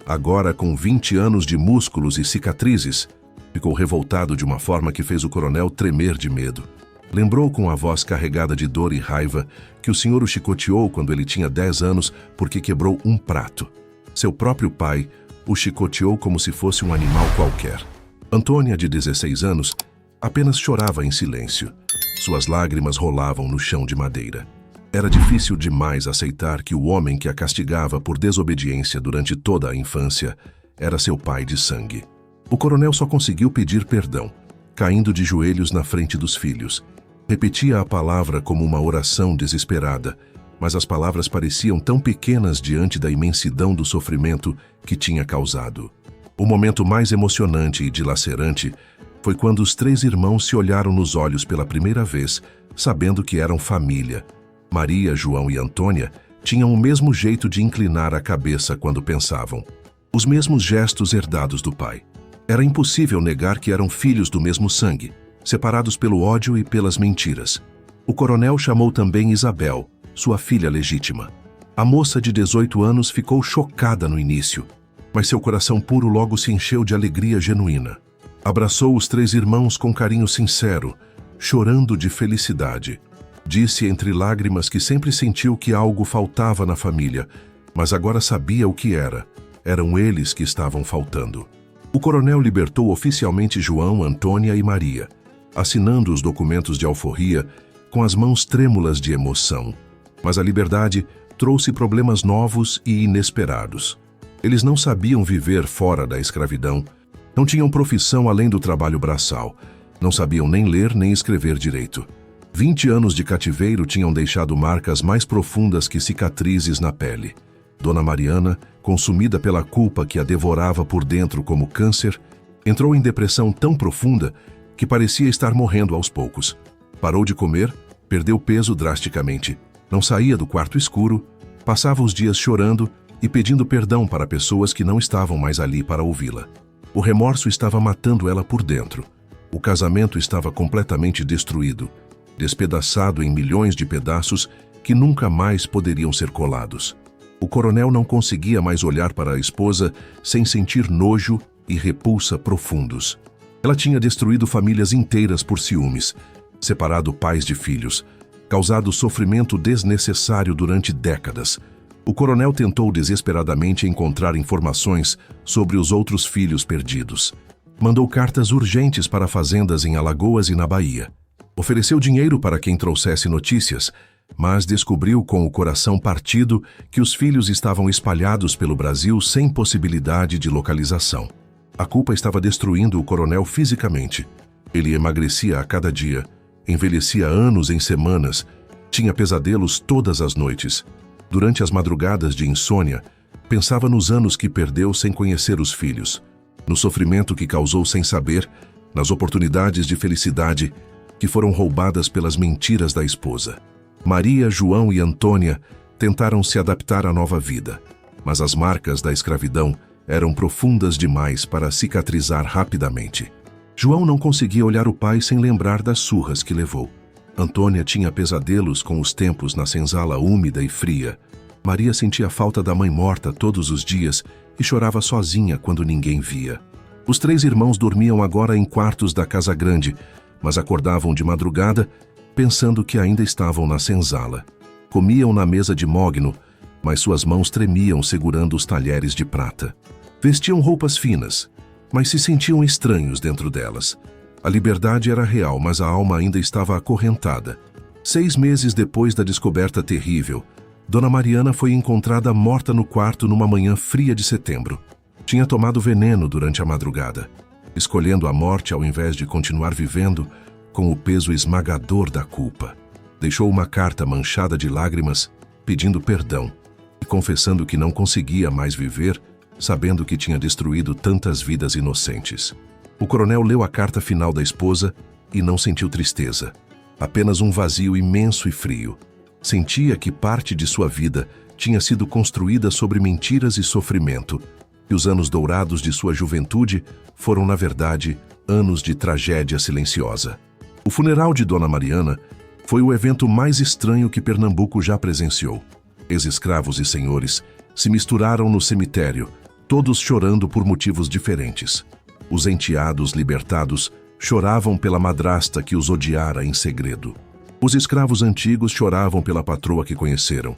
agora com 20 anos de músculos e cicatrizes, ficou revoltado de uma forma que fez o coronel tremer de medo. Lembrou com a voz carregada de dor e raiva que o senhor o chicoteou quando ele tinha 10 anos porque quebrou um prato. Seu próprio pai o chicoteou como se fosse um animal qualquer. Antônia, de 16 anos, apenas chorava em silêncio. Suas lágrimas rolavam no chão de madeira. Era difícil demais aceitar que o homem que a castigava por desobediência durante toda a infância era seu pai de sangue. O coronel só conseguiu pedir perdão, caindo de joelhos na frente dos filhos. Repetia a palavra como uma oração desesperada, mas as palavras pareciam tão pequenas diante da imensidão do sofrimento que tinha causado. O momento mais emocionante e dilacerante foi quando os 3 irmãos se olharam nos olhos pela primeira vez, sabendo que eram família. Maria, João e Antônia tinham o mesmo jeito de inclinar a cabeça quando pensavam. Os mesmos gestos herdados do pai. Era impossível negar que eram filhos do mesmo sangue, separados pelo ódio e pelas mentiras. O coronel chamou também Isabel, sua filha legítima. A moça de 18 anos ficou chocada no início, mas seu coração puro logo se encheu de alegria genuína. Abraçou os 3 irmãos com carinho sincero, chorando de felicidade. Disse entre lágrimas que sempre sentiu que algo faltava na família, mas agora sabia o que era. Eram eles que estavam faltando. O coronel libertou oficialmente João, Antônia e Maria, assinando os documentos de alforria com as mãos trêmulas de emoção. Mas a liberdade trouxe problemas novos e inesperados. Eles não sabiam viver fora da escravidão, não tinham profissão além do trabalho braçal, não sabiam nem ler nem escrever direito. 20 anos de cativeiro tinham deixado marcas mais profundas que cicatrizes na pele. Dona Mariana, consumida pela culpa que a devorava por dentro como câncer, entrou em depressão tão profunda que parecia estar morrendo aos poucos. Parou de comer, perdeu peso drasticamente, não saía do quarto escuro, passava os dias chorando e pedindo perdão para pessoas que não estavam mais ali para ouvi-la. O remorso estava matando ela por dentro. O casamento estava completamente destruído, despedaçado em milhões de pedaços que nunca mais poderiam ser colados. O coronel não conseguia mais olhar para a esposa sem sentir nojo e repulsa profundos. Ela tinha destruído famílias inteiras por ciúmes, separado pais de filhos, causado sofrimento desnecessário durante décadas. O coronel tentou desesperadamente encontrar informações sobre os outros filhos perdidos. Mandou cartas urgentes para fazendas em Alagoas e na Bahia. Ofereceu dinheiro para quem trouxesse notícias, mas descobriu com o coração partido que os filhos estavam espalhados pelo Brasil sem possibilidade de localização. A culpa estava destruindo o coronel fisicamente. Ele emagrecia a cada dia, envelhecia anos em semanas, tinha pesadelos todas as noites. Durante as madrugadas de insônia, pensava nos anos que perdeu sem conhecer os filhos, no sofrimento que causou sem saber, nas oportunidades de felicidade que foram roubadas pelas mentiras da esposa. Maria, João e Antônia tentaram se adaptar à nova vida, mas as marcas da escravidão eram profundas demais para cicatrizar rapidamente. João não conseguia olhar o pai sem lembrar das surras que levou. Antônia tinha pesadelos com os tempos na senzala úmida e fria. Maria sentia falta da mãe morta todos os dias e chorava sozinha quando ninguém via. Os 3 irmãos dormiam agora em quartos da casa grande, mas acordavam de madrugada pensando que ainda estavam na senzala. Comiam na mesa de mogno, mas suas mãos tremiam segurando os talheres de prata. Vestiam roupas finas, mas se sentiam estranhos dentro delas. A liberdade era real, mas a alma ainda estava acorrentada. 6 meses depois da descoberta terrível, Dona Mariana foi encontrada morta no quarto numa manhã fria de setembro. Tinha tomado veneno durante a madrugada, escolhendo a morte ao invés de continuar vivendo com o peso esmagador da culpa. Deixou uma carta manchada de lágrimas, pedindo perdão e confessando que não conseguia mais viver, sabendo que tinha destruído tantas vidas inocentes. O coronel leu a carta final da esposa e não sentiu tristeza, apenas um vazio imenso e frio. Sentia que parte de sua vida tinha sido construída sobre mentiras e sofrimento, e os anos dourados de sua juventude foram, na verdade, anos de tragédia silenciosa. O funeral de Dona Mariana foi o evento mais estranho que Pernambuco já presenciou. Ex-escravos e senhores se misturaram no cemitério, todos chorando por motivos diferentes. Os enteados libertados choravam pela madrasta que os odiara em segredo. Os escravos antigos choravam pela patroa que conheceram,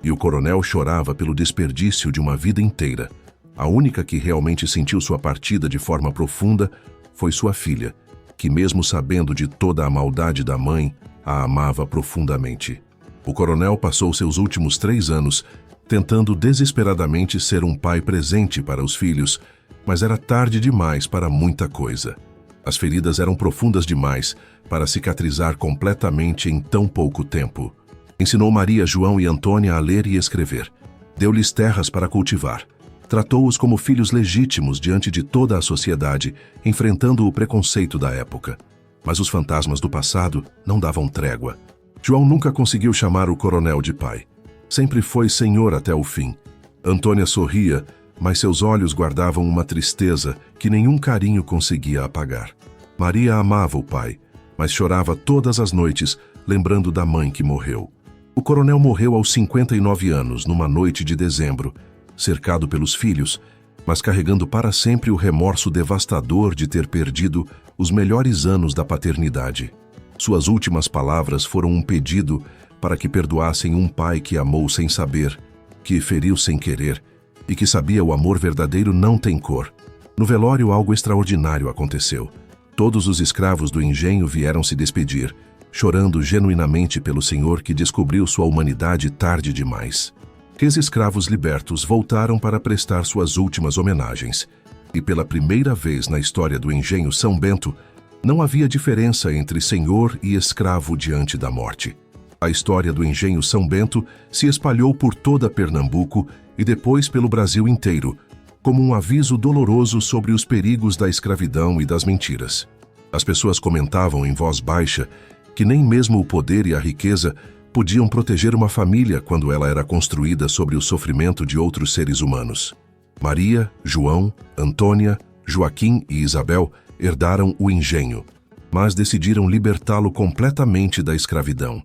e o coronel chorava pelo desperdício de uma vida inteira. A única que realmente sentiu sua partida de forma profunda foi sua filha, que mesmo sabendo de toda a maldade da mãe, a amava profundamente. O coronel passou seus últimos 3 anos tentando desesperadamente ser um pai presente para os filhos, mas era tarde demais para muita coisa. As feridas eram profundas demais para cicatrizar completamente em tão pouco tempo. Ensinou Maria, João e Antônia a ler e escrever. Deu-lhes terras para cultivar. Tratou-os como filhos legítimos diante de toda a sociedade, enfrentando o preconceito da época. Mas os fantasmas do passado não davam trégua. João nunca conseguiu chamar o coronel de pai. Sempre foi senhor até o fim. Antônia sorria, mas seus olhos guardavam uma tristeza que nenhum carinho conseguia apagar. Maria amava o pai, mas chorava todas as noites, lembrando da mãe que morreu. O coronel morreu aos 59 anos, numa noite de dezembro, cercado pelos filhos, mas carregando para sempre o remorso devastador de ter perdido os melhores anos da paternidade. Suas últimas palavras foram um pedido para que perdoassem um pai que amou sem saber, que feriu sem querer e que sabia o amor verdadeiro não tem cor. No velório, algo extraordinário aconteceu. Todos os escravos do engenho vieram se despedir, chorando genuinamente pelo senhor que descobriu sua humanidade tarde demais. Ex-escravos libertos voltaram para prestar suas últimas homenagens. E pela primeira vez na história do Engenho São Bento, não havia diferença entre senhor e escravo diante da morte. A história do Engenho São Bento se espalhou por toda Pernambuco e depois pelo Brasil inteiro, como um aviso doloroso sobre os perigos da escravidão e das mentiras. As pessoas comentavam em voz baixa que nem mesmo o poder e a riqueza podiam proteger uma família quando ela era construída sobre o sofrimento de outros seres humanos. Maria, João, Antônia, Joaquim e Isabel herdaram o engenho, mas decidiram libertá-lo completamente da escravidão.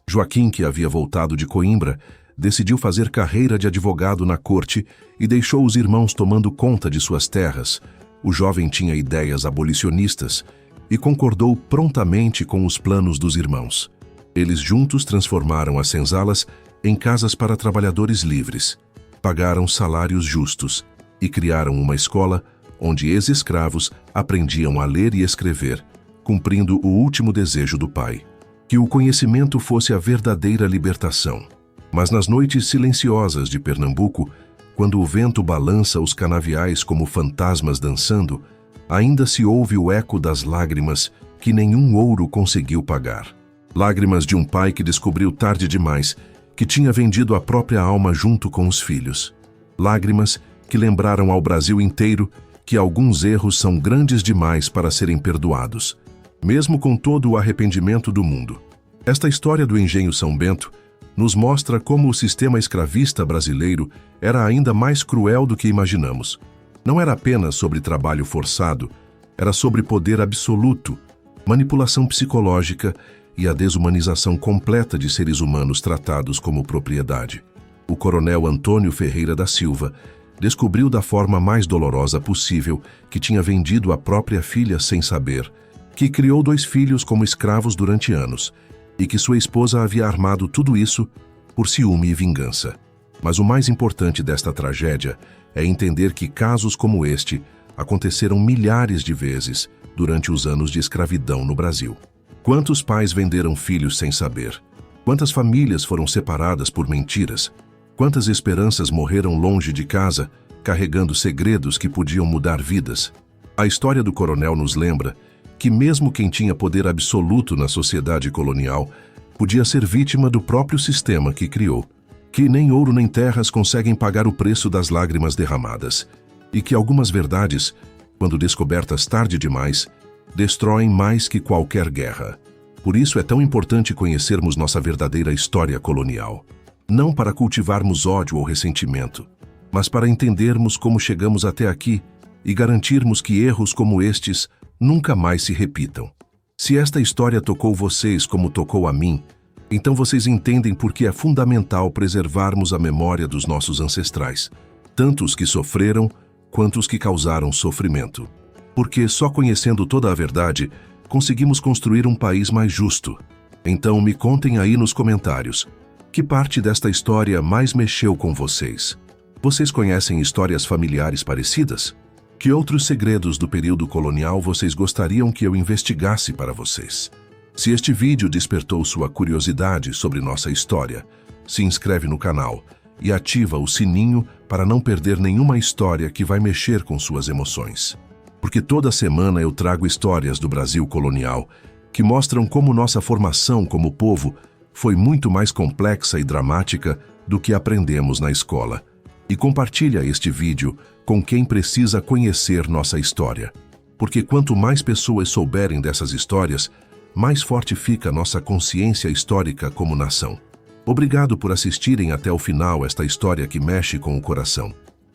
Joaquim, que havia voltado de Coimbra, decidiu fazer carreira de advogado na corte e deixou os irmãos tomando conta de suas terras. O jovem tinha ideias abolicionistas e concordou prontamente com os planos dos irmãos. Eles juntos transformaram as senzalas em casas para trabalhadores livres, pagaram salários justos e criaram uma escola onde ex-escravos aprendiam a ler e escrever, cumprindo o último desejo do pai, que o conhecimento fosse a verdadeira libertação. Mas nas noites silenciosas de Pernambuco, quando o vento balança os canaviais como fantasmas dançando, ainda se ouve o eco das lágrimas que nenhum ouro conseguiu pagar. Lágrimas de um pai que descobriu tarde demais que tinha vendido a própria alma junto com os filhos. Lágrimas que lembraram ao Brasil inteiro que alguns erros são grandes demais para serem perdoados, mesmo com todo o arrependimento do mundo. Esta história do Engenho São Bento nos mostra como o sistema escravista brasileiro era ainda mais cruel do que imaginamos. Não era apenas sobre trabalho forçado, era sobre poder absoluto, manipulação psicológica e a desumanização completa de seres humanos tratados como propriedade. O coronel Antônio Ferreira da Silva descobriu da forma mais dolorosa possível que tinha vendido a própria filha sem saber, que criou 2 filhos como escravos durante anos e que sua esposa havia armado tudo isso por ciúme e vingança. Mas o mais importante desta tragédia é entender que casos como este aconteceram milhares de vezes durante os anos de escravidão no Brasil. Quantos pais venderam filhos sem saber? Quantas famílias foram separadas por mentiras? Quantas esperanças morreram longe de casa, carregando segredos que podiam mudar vidas? A história do coronel nos lembra que mesmo quem tinha poder absoluto na sociedade colonial podia ser vítima do próprio sistema que criou, que nem ouro nem terras conseguem pagar o preço das lágrimas derramadas, e que algumas verdades, quando descobertas tarde demais, destroem mais que qualquer guerra. Por isso é tão importante conhecermos nossa verdadeira história colonial. Não para cultivarmos ódio ou ressentimento, mas para entendermos como chegamos até aqui e garantirmos que erros como estes nunca mais se repitam. Se esta história tocou vocês como tocou a mim, então vocês entendem por que é fundamental preservarmos a memória dos nossos ancestrais, tanto os que sofreram quanto os que causaram sofrimento. Porque só conhecendo toda a verdade, conseguimos construir um país mais justo. Então me contem aí nos comentários, que parte desta história mais mexeu com vocês? Vocês conhecem histórias familiares parecidas? Que outros segredos do período colonial vocês gostariam que eu investigasse para vocês? Se este vídeo despertou sua curiosidade sobre nossa história, se inscreve no canal e ativa o sininho para não perder nenhuma história que vai mexer com suas emoções. Porque toda semana eu trago histórias do Brasil colonial que mostram como nossa formação como povo foi muito mais complexa e dramática do que aprendemos na escola. E compartilha este vídeo com quem precisa conhecer nossa história. Porque quanto mais pessoas souberem dessas histórias, mais forte fica nossa consciência histórica como nação. Obrigado por assistirem até o final esta história que mexe com o coração.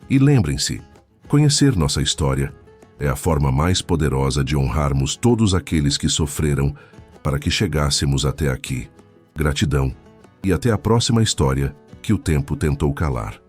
E lembrem-se, conhecer nossa história é a forma mais poderosa de honrarmos todos aqueles que sofreram para que chegássemos até aqui. Gratidão e até a próxima história que o tempo tentou calar.